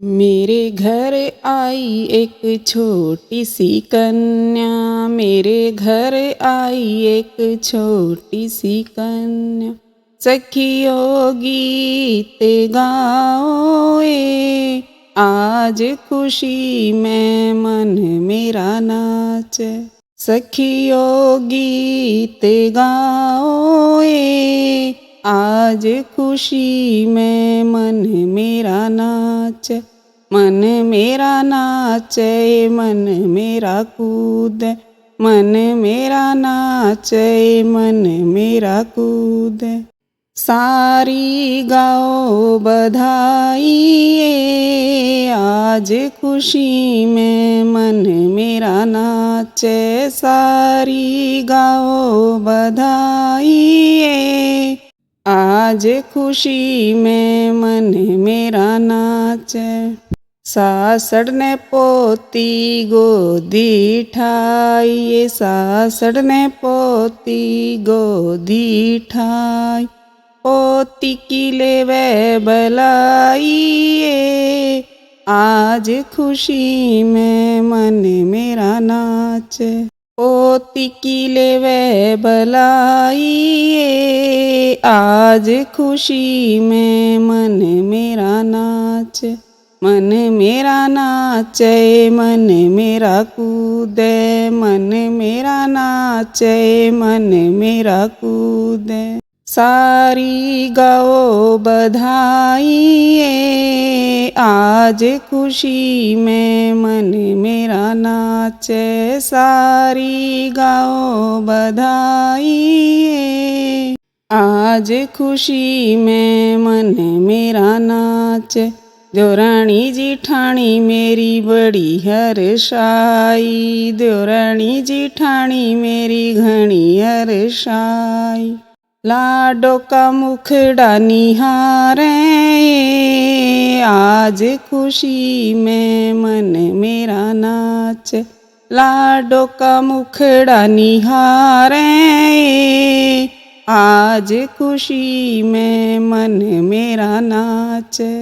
मेरे घर आई एक छोटी सी कन्या, मेरे घर आई एक छोटी सी कन्या। सखियों गीत गाओ ए, आज खुशी में मन मेरा नाचे। सखियों गीत गाओ ए, आज खुशी में मन मेरा नाचे। मन मेरा नाचे, मन मेरा कूदे, मन मेरा नाचे, मन मेरा कूदे। सारी गाओ बधाई ए, आज खुशी में मन मेरा नाचे। सारी गाओ बधाई ए, आज खुशी में मन मेरा नाचे। सासड़ ने पोती गोदी ठाई, सासड़ ने पोती गोदी ठाई। पोती की लेवे बलाई ए, आज खुशी में मन मेरा नाचे। पोती की लेवे बलाई ए, आज खुशी में मन मेरा नाचे। मन मेरा नाचे, मन मेरा कूदे, मन मेरा नाचे, मन मेरा कूदे। सारी गाओ बधाई ए, आज खुशी में मन मेरा नाचे। सारी गाओ बधाई ए, आज खुशी में मन मेरा नाचे। देवरानी जिठानी मेरी बड़ी हर्षाई, देवरानी जिठानी मेरी घनी हर्षाई। लाडो का मुखड़ा निहारे, आज खुशी में मन मेरा नाचे। लाडो का मुखड़ा निहारे, आज खुशी में मन मेरा नाचे।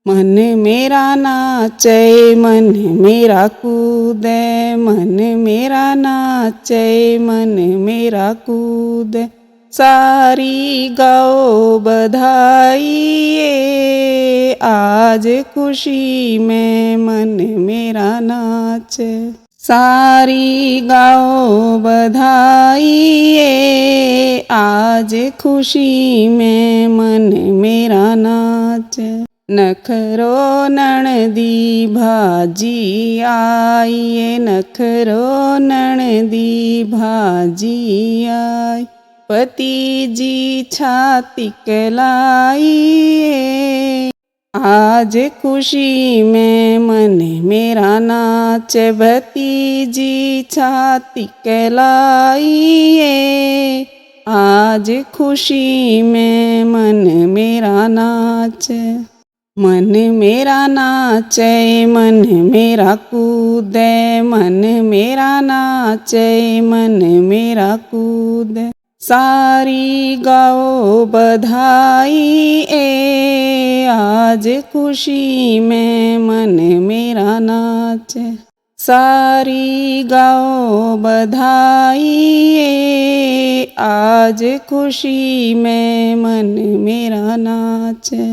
मन मेरा नाचे, मन मेरा कूदे, मन मेरा नाचे, मन मेरा कूदे। सारी गाओ बधाई ए, आज खुशी में मन मेरा नाचे। सारी गाओ बधाई ए, आज खुशी में मन मेरा नाचे। नखरो नणदी भाजी आई, नखरो नणदी भाजी आई। पति जी छाती कलाई ए, आज खुशी में मन मेरा नाचे। भतीजी छाती कलाई ए, आज खुशी में मन मेरा नाचे। मन मेरा नाचे, मन मेरा कूदे, मन मेरा नाचे, मन मेरा कूदे। सारी गाओ बधाई ए, आज खुशी में मन मेरा नाचे। सारी गाओ बधाई ए, आज खुशी में मन मेरा नाचे।